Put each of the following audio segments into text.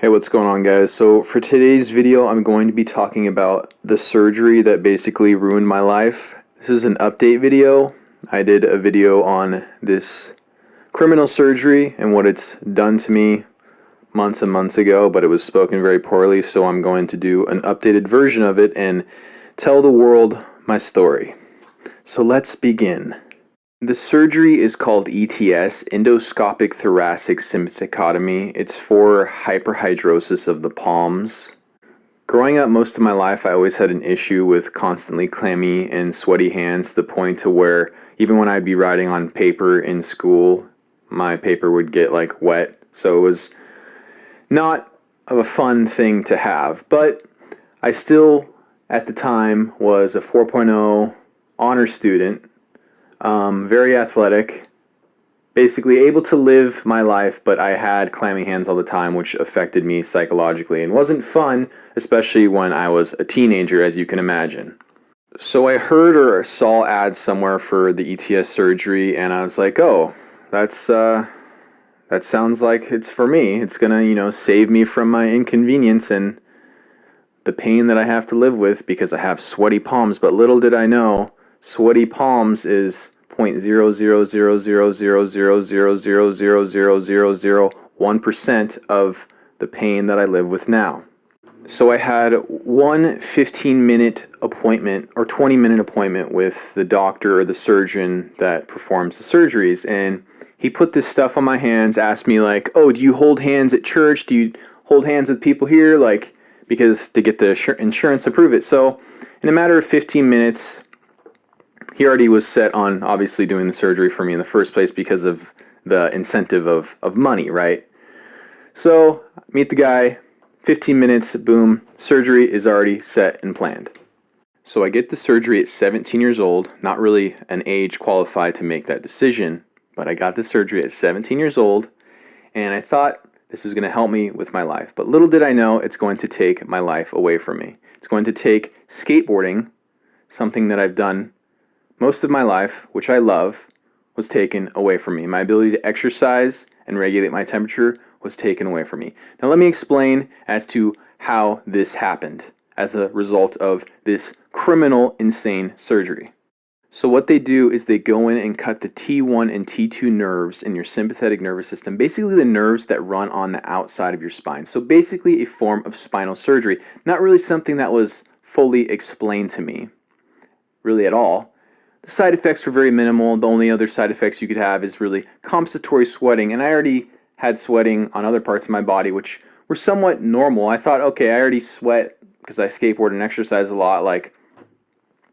Hey, what's going on, guys? So for today's video, I'm going to be talking about the surgery that basically ruined my life. This is an update video. I did a video on this criminal surgery and what it's done to me months and months ago, but it was spoken very poorly, so I'm going to do an updated version of it and tell the world my story. So let's begin. The surgery is called ETS, endoscopic thoracic sympatectomy. It's for hyperhidrosis of the palms. Growing up most of my life, I always had an issue with constantly clammy and sweaty hands, to the point to where even when I'd be writing on paper in school, my paper would get wet. So it was not a fun thing to have, but I still at the time was a 4.0 honor student. Very athletic, basically able to live my life, but I had clammy hands all the time, which affected me psychologically and wasn't fun, especially when I was a teenager, as you can imagine. So I heard or saw ads somewhere for the ETS surgery, and I was like, oh, that sounds like it's for me. It's gonna, save me from my inconvenience and the pain that I have to live with because I have sweaty palms. But little did I know, sweaty palms is 0.000000000001% of the pain that I live with now. So I had one 15-minute appointment or 20-minute appointment with the doctor or the surgeon that performs the surgeries, and he put this stuff on my hands, asked me oh, do you hold hands at church? Do you hold hands with people here? Because to get the insurance to prove it. So in a matter of 15 minutes, he already was set on obviously doing the surgery for me in the first place because of the incentive of money, right? So meet the guy, 15 minutes, boom, surgery is already set and planned. So I get the surgery at 17 years old, not really an age qualified to make that decision, but I got the surgery at 17 years old, and I thought this was going to help me with my life. But little did I know it's going to take my life away from me. It's going to take skateboarding, something that I've done most of my life, which I love, was taken away from me. My ability to exercise and regulate my temperature was taken away from me. Now let me explain as to how this happened as a result of this criminal, insane surgery. So what they do is they go in and cut the T1 and T2 nerves in your sympathetic nervous system, basically the nerves that run on the outside of your spine. So basically a form of spinal surgery. Not really something that was fully explained to me, really at all. The side effects were very minimal. The only other side effects you could have is really compensatory sweating, and I already had sweating on other parts of my body, which were somewhat normal. I thought, okay, I already sweat because I skateboard and exercise a lot,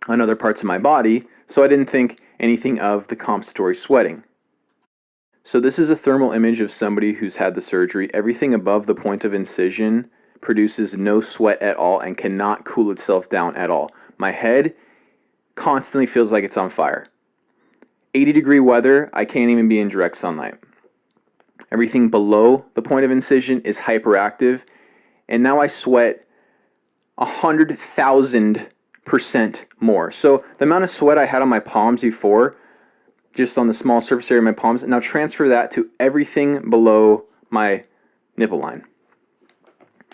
on other parts of my body, so I didn't think anything of the compensatory sweating. So this is a thermal image of somebody who's had the surgery. Everything above the point of incision produces no sweat at all and cannot cool itself down at all. My head constantly feels like it's on fire. 80-degree weather, I can't even be in direct sunlight. Everything below the point of incision is hyperactive, and now I sweat 100,000% more. So the amount of sweat I had on my palms before, just on the small surface area of my palms, now transfer that to everything below my nipple line.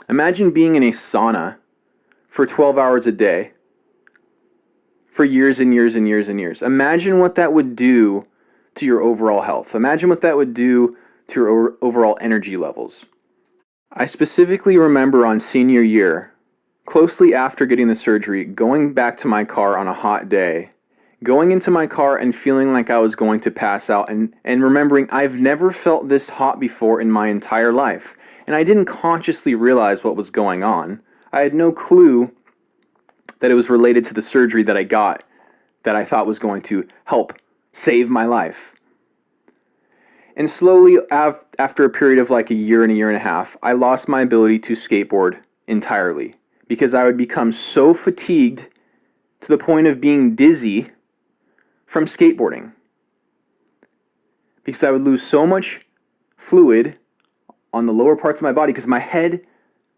Imagine being in a sauna for 12 hours a day for years and years and years and years. Imagine what that would do to your overall health. Imagine what that would do to your overall energy levels. I specifically remember on senior year, closely after getting the surgery, going back to my car on a hot day, going into my car and feeling like I was going to pass out, and remembering I've never felt this hot before in my entire life. And I didn't consciously realize what was going on. I had no clue that it was related to the surgery that I got that I thought was going to help save my life. And slowly, after a period of a year and a half, I lost my ability to skateboard entirely because I would become so fatigued to the point of being dizzy from skateboarding. Because I would lose so much fluid on the lower parts of my body because my head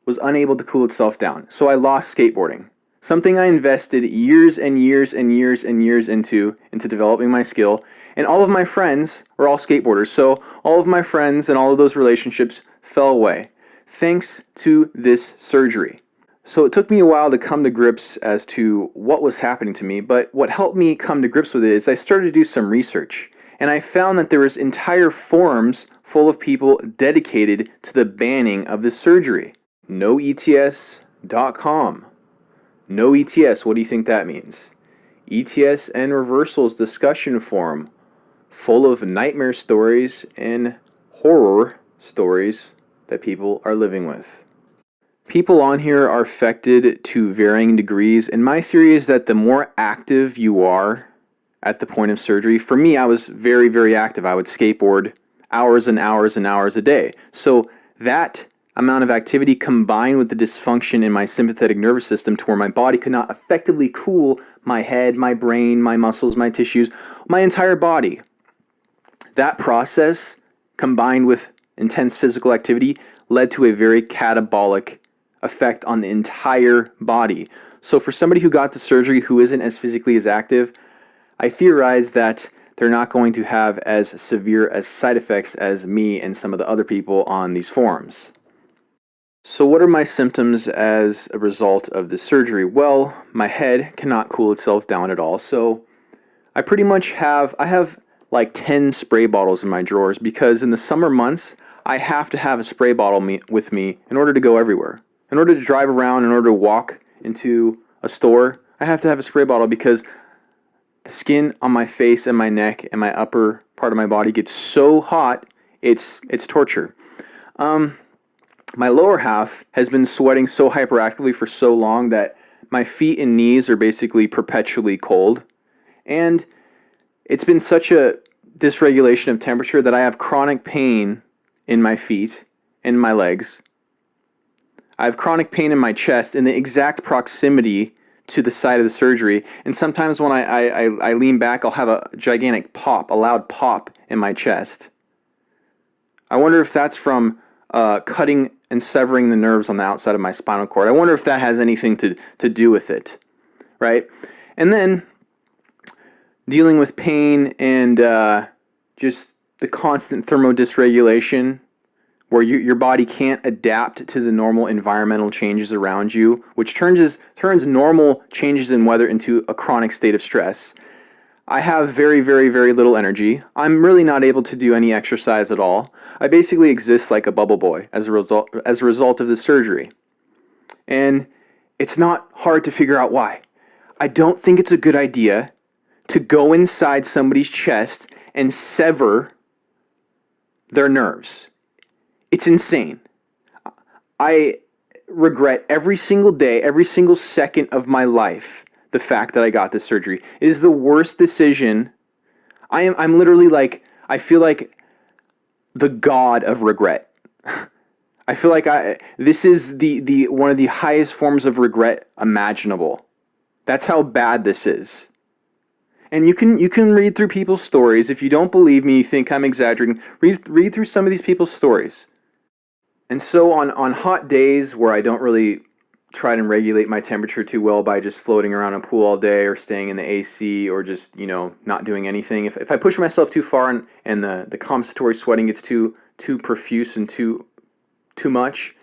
was unable to cool itself down. So I lost skateboarding. Something I invested years and years and years and years into developing my skill. And all of my friends were all skateboarders. So all of my friends and all of those relationships fell away. thanks to this surgery. So it took me a while to come to grips as to what was happening to me, but what helped me come to grips with it is I started to do some research, and I found that there was entire forums full of people dedicated to the banning of this surgery. NoETS.com. No ETS, what do you think that means? ETS and reversals discussion forum full of nightmare stories and horror stories that people are living with. People on here are affected to varying degrees, and my theory is that the more active you are at the point of surgery, for me, I was very, very active. I would skateboard hours and hours and hours a day. So that amount of activity combined with the dysfunction in my sympathetic nervous system to where my body could not effectively cool my head, my brain, my muscles, my tissues, my entire body. That process combined with intense physical activity led to a very catabolic effect on the entire body. So for somebody who got the surgery who isn't as physically as active, I theorize that they're not going to have as severe as side effects as me and some of the other people on these forums. So what are my symptoms as a result of the surgery? Well, my head cannot cool itself down at all. So I pretty much have like 10 spray bottles in my drawers because in the summer months, I have to have a spray bottle with me in order to go everywhere. In order to drive around, in order to walk into a store, I have to have a spray bottle because the skin on my face and my neck and my upper part of my body gets so hot, it's torture. My lower half has been sweating so hyperactively for so long that my feet and knees are basically perpetually cold. And it's been such a dysregulation of temperature that I have chronic pain in my feet and my legs. I have chronic pain in my chest in the exact proximity to the site of the surgery. And sometimes when I lean back, I'll have a gigantic pop, a loud pop in my chest. I wonder if that's from cutting and severing the nerves on the outside of my spinal cord. I wonder if that has anything to do with it, right? And then dealing with pain and just the constant thermodysregulation where your body can't adapt to the normal environmental changes around you, which turns normal changes in weather into a chronic state of stress. I have very, very, very little energy. I'm really not able to do any exercise at all. I basically exist like a bubble boy as a result of this surgery. And it's not hard to figure out why. I don't think it's a good idea to go inside somebody's chest and sever their nerves. It's insane. I regret every single day, every single second of my life the fact that I got this surgery. It is the worst decision. I'm literally like, I feel like the god of regret. I feel like this is the one of the highest forms of regret imaginable. That's how bad this is. And you can read through people's stories. If you don't believe me, you think I'm exaggerating, read through some of these people's stories. And so on hot days where I don't really try to regulate my temperature too well by just floating around a pool all day or staying in the AC or just, not doing anything. If I push myself too far and the compensatory sweating gets too profuse and too much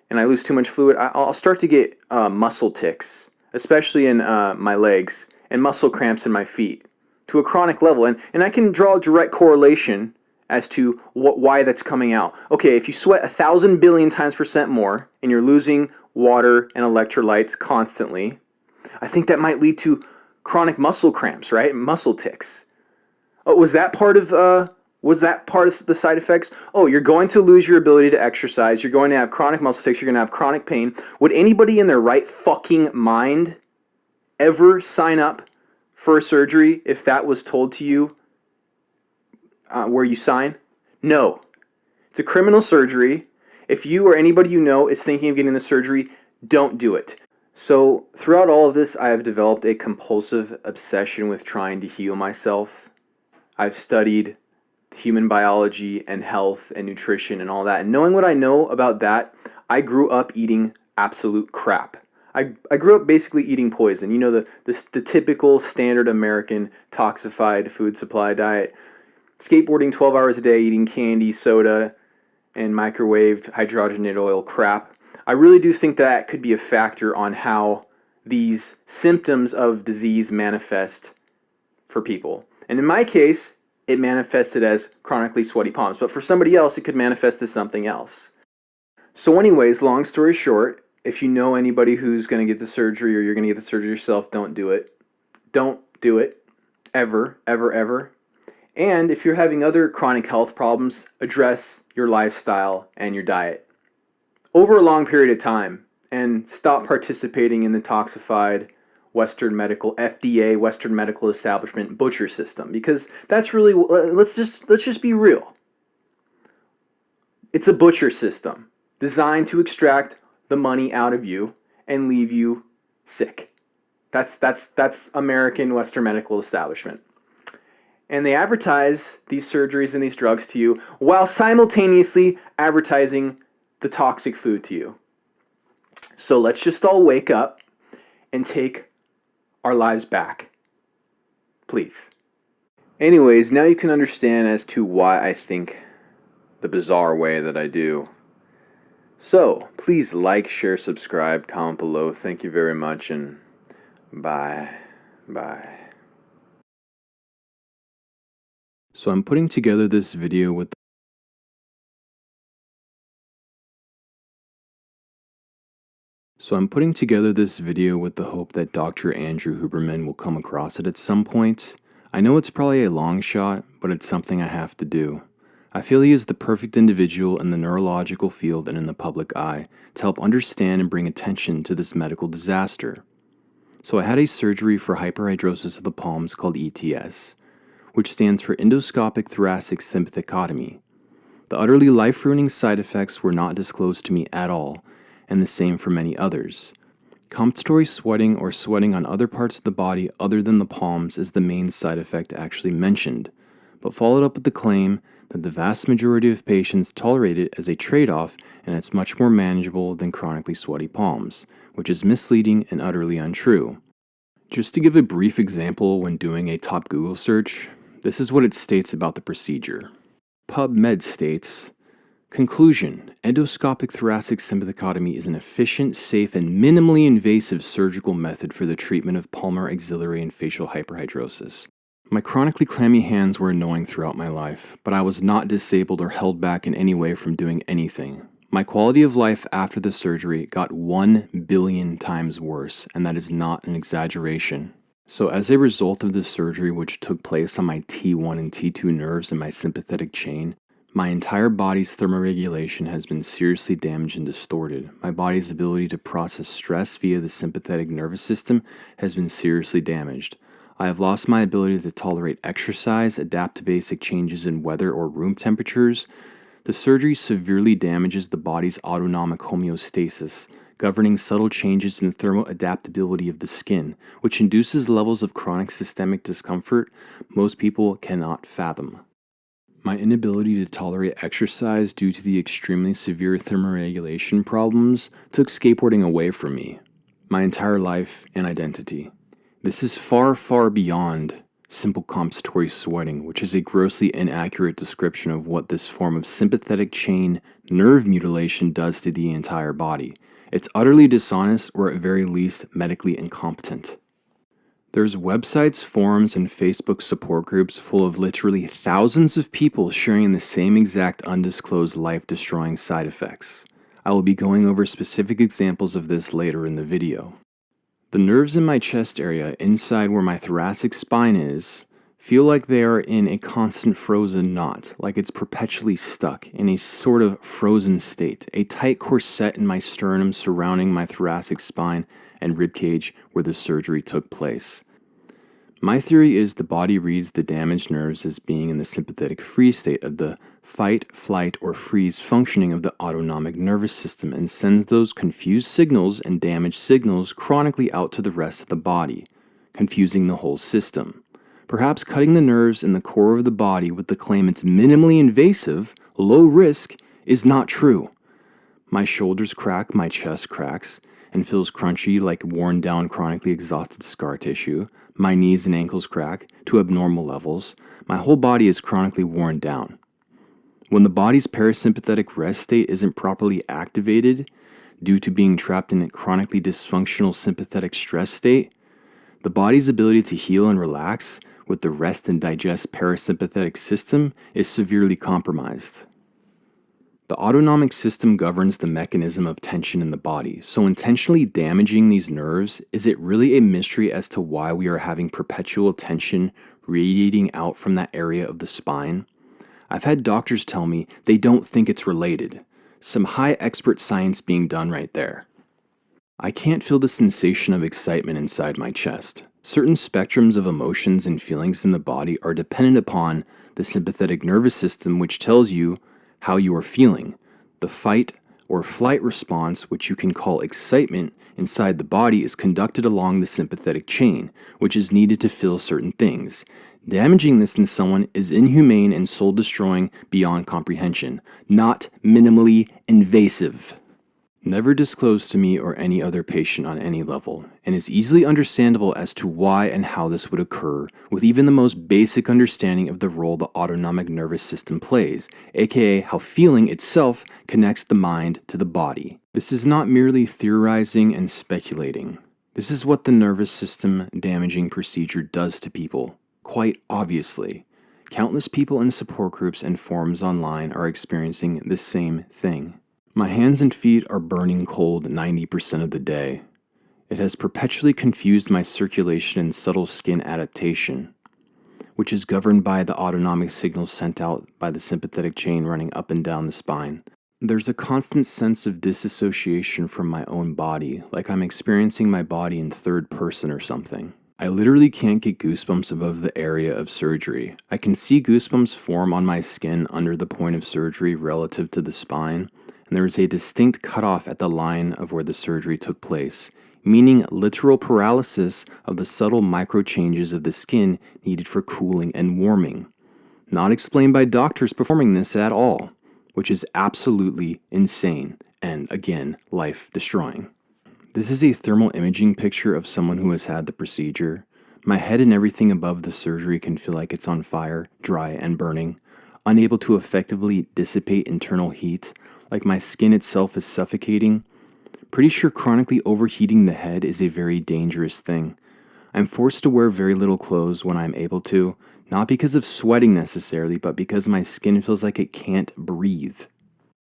and I lose too much fluid, I'll start to get muscle tics, especially in my legs, and muscle cramps in my feet to a chronic level. And I can draw a direct correlation as to why that's coming out. Okay, if you sweat 1,000 billion times % more and you're losing water and electrolytes constantly, I think that might lead to chronic muscle cramps, right? Muscle tics. Oh, was that part of the side effects? Oh, you're going to lose your ability to exercise. You're going to have chronic muscle tics. You're going to have chronic pain. Would anybody in their right fucking mind ever sign up for a surgery if that was told to you where you sign? No. It's a criminal surgery. If you or anybody you know is thinking of getting the surgery, don't do it. So throughout all of this, I have developed a compulsive obsession with trying to heal myself. I've studied human biology and health and nutrition and all that. And knowing what I know about that, I grew up eating absolute crap. I grew up basically eating poison. The typical standard American toxified food supply diet. Skateboarding 12 hours a day, eating candy, soda, and microwaved hydrogenated oil crap, I really do think that could be a factor on how these symptoms of disease manifest for people. And in my case, it manifested as chronically sweaty palms, but for somebody else, it could manifest as something else. So anyways, long story short, if you know anybody who's going to get the surgery or you're going to get the surgery yourself, don't do it. Don't do it. Ever, ever, ever. And if you're having other chronic health problems, address your lifestyle and your diet over a long period of time, and stop participating in the toxified Western medical, FDA, Western medical establishment butcher system, because that's really, let's just be real. It's a butcher system designed to extract the money out of you and leave you sick. That's American Western medical establishment. And they advertise these surgeries and these drugs to you while simultaneously advertising the toxic food to you. So let's just all wake up and take our lives back. Please. Anyways, now you can understand as to why I think the bizarre way that I do. So, please like, share, subscribe, comment below. Thank you very much, and bye. Bye. So I'm putting together this video with the hope that Dr. Andrew Huberman will come across it at some point. I know it's probably a long shot, but it's something I have to do. I feel he is the perfect individual in the neurological field and in the public eye to help understand and bring attention to this medical disaster. So I had a surgery for hyperhidrosis of the palms called ETS, which stands for endoscopic thoracic simpatectomy. The utterly life-ruining side effects were not disclosed to me at all, and the same for many others. Compensatory sweating or sweating on other parts of the body other than the palms is the main side effect actually mentioned, but followed up with the claim that the vast majority of patients tolerate it as a trade-off and it's much more manageable than chronically sweaty palms, which is misleading and utterly untrue. Just to give a brief example when doing a top Google search, this is what it states about the procedure. PubMed states, conclusion, endoscopic thoracic simpatectomy is an efficient, safe, and minimally invasive surgical method for the treatment of palmar, axillary, and facial hyperhidrosis. My chronically clammy hands were annoying throughout my life, but I was not disabled or held back in any way from doing anything. My quality of life after the surgery got 1 billion times worse, and that is not an exaggeration. So as a result of this surgery, which took place on my T1 and T2 nerves in my sympathetic chain, my entire body's thermoregulation has been seriously damaged and distorted. My body's ability to process stress via the sympathetic nervous system has been seriously damaged. I have lost my ability to tolerate exercise, adapt to basic changes in weather or room temperatures. The surgery severely damages the body's autonomic homeostasis, governing subtle changes in thermoadaptability of the skin, which induces levels of chronic systemic discomfort most people cannot fathom. My inability to tolerate exercise due to the extremely severe thermoregulation problems took skateboarding away from me, my entire life and identity. This is far, far beyond simple compensatory sweating, which is a grossly inaccurate description of what this form of sympathetic chain nerve mutilation does to the entire body. It's utterly dishonest, or at very least medically incompetent. There's websites, forums, and Facebook support groups full of literally thousands of people sharing the same exact undisclosed life-destroying side effects. I will be going over specific examples of this later in the video. The nerves in my chest area, inside where my thoracic spine is, feel like they are in a constant frozen knot, like it's perpetually stuck in a sort of frozen state, a tight corset in my sternum surrounding my thoracic spine and ribcage where the surgery took place. My theory is the body reads the damaged nerves as being in the sympathetic freeze state of the fight, flight, or freeze functioning of the autonomic nervous system and sends those confused signals and damaged signals chronically out to the rest of the body, confusing the whole system. Perhaps cutting the nerves in the core of the body with the claim it's minimally invasive, low risk, is not true. My shoulders crack, my chest cracks, and feels crunchy like worn down chronically exhausted scar tissue. My knees and ankles crack to abnormal levels. My whole body is chronically worn down. When the body's parasympathetic rest state isn't properly activated due to being trapped in a chronically dysfunctional sympathetic stress state, the body's ability to heal and relax with the rest and digest parasympathetic system is severely compromised. The autonomic system governs the mechanism of tension in the body, so intentionally damaging these nerves, is it really a mystery as to why we are having perpetual tension radiating out from that area of the spine? I've had doctors tell me they don't think it's related. Some high expert science being done right there. I can't feel the sensation of excitement inside my chest. Certain spectrums of emotions and feelings in the body are dependent upon the sympathetic nervous system, which tells you how you are feeling. The fight or flight response, which you can call excitement, inside the body is conducted along the sympathetic chain, which is needed to feel certain things. Damaging this in someone is inhumane and soul-destroying beyond comprehension, not minimally invasive. Never disclosed to me or any other patient on any level, and is easily understandable as to why and how this would occur, with even the most basic understanding of the role the autonomic nervous system plays, aka how feeling itself connects the mind to the body. This is not merely theorizing and speculating. This is what the nervous system damaging procedure does to people. Quite obviously, countless people in support groups and forums online are experiencing the same thing. My hands and feet are burning cold 90% of the day. It has perpetually confused my circulation and subtle skin adaptation, which is governed by the autonomic signals sent out by the sympathetic chain running up and down the spine. There's a constant sense of disassociation from my own body, like I'm experiencing my body in third person or something. I literally can't get goosebumps above the area of surgery. I can see goosebumps form on my skin under the point of surgery relative to the spine, and there is a distinct cutoff at the line of where the surgery took place, meaning literal paralysis of the subtle micro changes of the skin needed for cooling and warming. Not explained by doctors performing this at all, which is absolutely insane and, again, life-destroying. This is a thermal imaging picture of someone who has had the procedure. My head and everything above the surgery can feel like it's on fire, dry and burning, unable to effectively dissipate internal heat, like my skin itself is suffocating. Pretty sure chronically overheating the head is a very dangerous thing. I'm forced to wear very little clothes when I'm able to, not because of sweating necessarily, but because my skin feels like it can't breathe.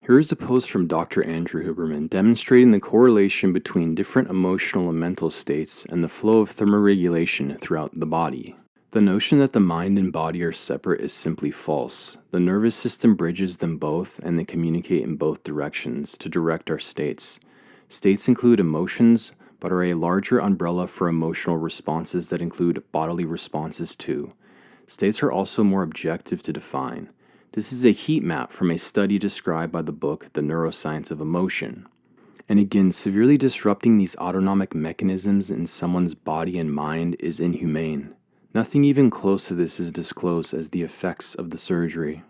Here is a post from Dr. Andrew Huberman demonstrating the correlation between different emotional and mental states and the flow of thermoregulation throughout the body. The notion that the mind and body are separate is simply false. The nervous system bridges them both, and they communicate in both directions to direct our states. States include emotions, but are a larger umbrella for emotional responses that include bodily responses too. States are also more objective to define. This is a heat map from a study described by the book The Neuroscience of Emotion. And again, severely disrupting these autonomic mechanisms in someone's body and mind is inhumane. Nothing even close to this is disclosed as the effects of the surgery.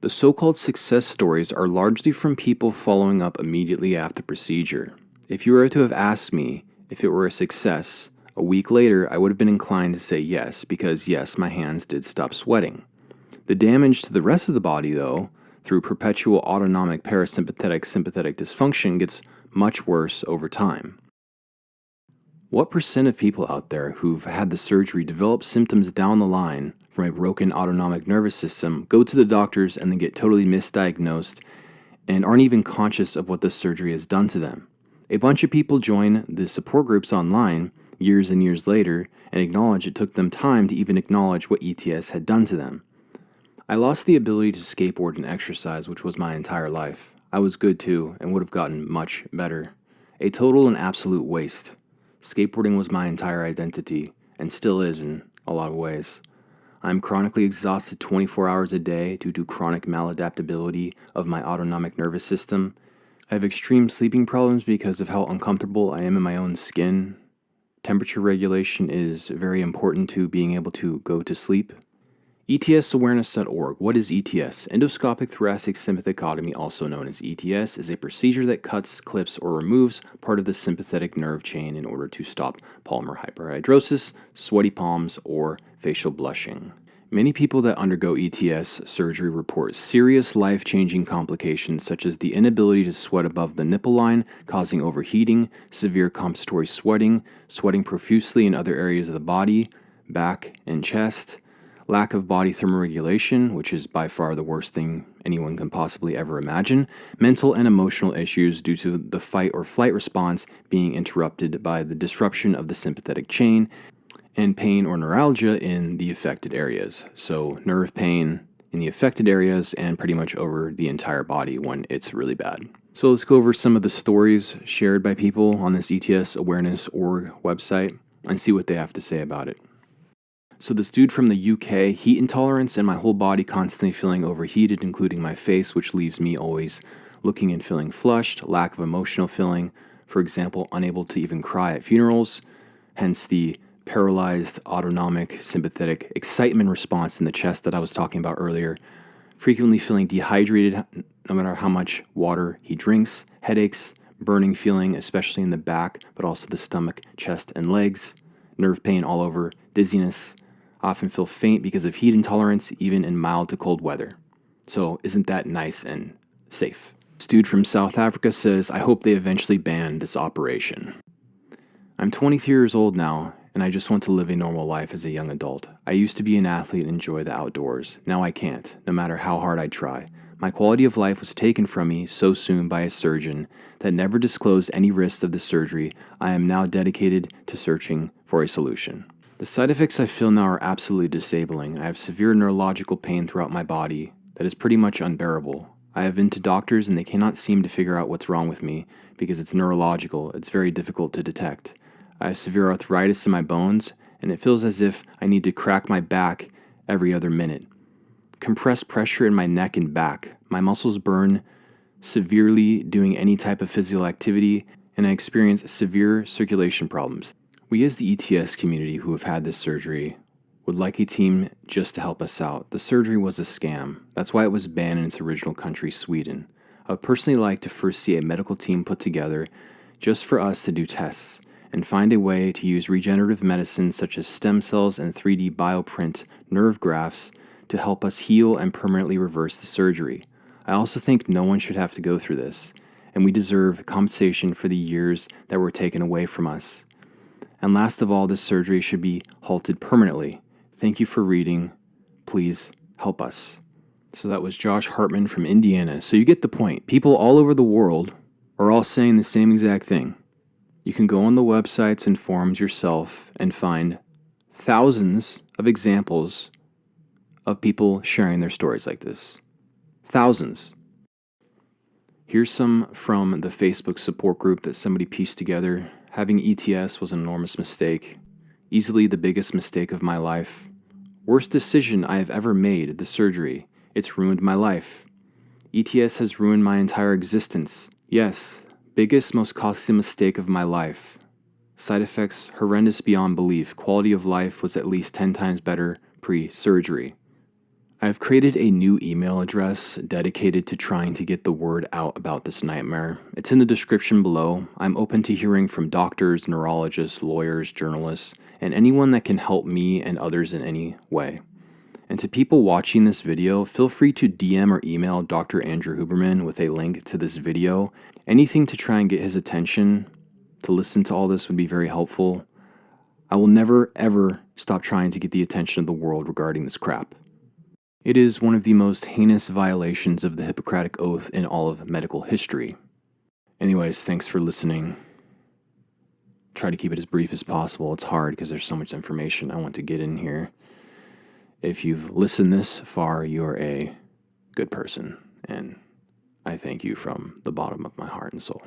The so-called success stories are largely from people following up immediately after procedure. If you were to have asked me if it were a success, a week later I would have been inclined to say yes, because yes, my hands did stop sweating. The damage to the rest of the body, though, through perpetual autonomic parasympathetic-sympathetic dysfunction gets much worse over time. What percent of people out there who've had the surgery develop symptoms down the line from a broken autonomic nervous system, go to the doctors, and then get totally misdiagnosed and aren't even conscious of what the surgery has done to them? A bunch of people join the support groups online years and years later and acknowledge it took them time to even acknowledge what ETS had done to them. I lost the ability to skateboard and exercise, which was my entire life. I was good too, and would have gotten much better. A total and absolute waste. Skateboarding was my entire identity, and still is in a lot of ways. I am chronically exhausted 24 hours a day due to chronic maladaptability of my autonomic nervous system. I have extreme sleeping problems because of how uncomfortable I am in my own skin. Temperature regulation is very important to being able to go to sleep. ETSawareness.org. What is ETS? Endoscopic thoracic sympathectomy, also known as ETS, is a procedure that cuts, clips, or removes part of the sympathetic nerve chain in order to stop palmar hyperhidrosis, sweaty palms, or facial blushing. Many people that undergo ETS surgery report serious life-changing complications such as the inability to sweat above the nipple line, causing overheating, severe compensatory sweating, sweating profusely in other areas of the body, back and chest, lack of body thermoregulation, which is by far the worst thing anyone can possibly ever imagine, mental and emotional issues due to the fight or flight response being interrupted by the disruption of the sympathetic chain, and pain or neuralgia in the affected areas. So nerve pain in the affected areas and pretty much over the entire body when it's really bad. So let's go over some of the stories shared by people on this ETS Awareness Org website and see what they have to say about it. So this dude from the UK, heat intolerance and my whole body constantly feeling overheated, including my face, which leaves me always looking and feeling flushed, lack of emotional feeling, for example, unable to even cry at funerals, hence the paralyzed autonomic sympathetic excitement response in the chest that I was talking about earlier, frequently feeling dehydrated no matter how much water he drinks, headaches, burning feeling, especially in the back, but also the stomach, chest, and legs, nerve pain all over, dizziness, often feel faint because of heat intolerance, even in mild to cold weather. So isn't that nice and safe? This dude from South Africa says, I hope they eventually ban this operation. I'm 23 years old now, and I just want to live a normal life as a young adult. I used to be an athlete and enjoy the outdoors. Now I can't, no matter how hard I try. My quality of life was taken from me so soon by a surgeon that never disclosed any risks of the surgery. I am now dedicated to searching for a solution. The side effects I feel now are absolutely disabling. I have severe neurological pain throughout my body that is pretty much unbearable. I have been to doctors and they cannot seem to figure out what's wrong with me because it's neurological. It's very difficult to detect. I have severe arthritis in my bones, and it feels as if I need to crack my back every other minute. Compressed pressure in my neck and back. My muscles burn severely doing any type of physical activity, and I experience severe circulation problems. We as the ETS community who have had this surgery would like a team just to help us out. The surgery was a scam. That's why it was banned in its original country, Sweden. I would personally like to first see a medical team put together just for us to do tests and find a way to use regenerative medicine such as stem cells and 3D bioprint nerve grafts to help us heal and permanently reverse the surgery. I also think no one should have to go through this, and we deserve compensation for the years that were taken away from us. And last of all, this surgery should be halted permanently. Thank you for reading. Please help us. So that was Josh Hartman from Indiana. So you get the point. People all over the world are all saying the same exact thing. You can go on the websites and forums yourself and find thousands of examples of people sharing their stories like this. Thousands. Here's some from the Facebook support group that somebody pieced together. Having ETS was an enormous mistake. Easily the biggest mistake of my life. Worst decision I have ever made, the surgery. It's ruined my life. ETS has ruined my entire existence. Yes, biggest, most costly mistake of my life. Side effects horrendous beyond belief. Quality of life was at least 10 times better pre-surgery. I have created a new email address dedicated to trying to get the word out about this nightmare. It's in the description below. I'm open to hearing from doctors, neurologists, lawyers, journalists, and anyone that can help me and others in any way. And to people watching this video, feel free to DM or email Dr. Andrew Huberman with a link to this video. Anything to try and get his attention, to listen to all this would be very helpful. I will never, ever stop trying to get the attention of the world regarding this crap. It is one of the most heinous violations of the Hippocratic Oath in all of medical history. Anyways, thanks for listening. Try to keep it as brief as possible. It's hard because there's so much information I want to get in here. If you've listened this far, you're a good person, and I thank you from the bottom of my heart and soul.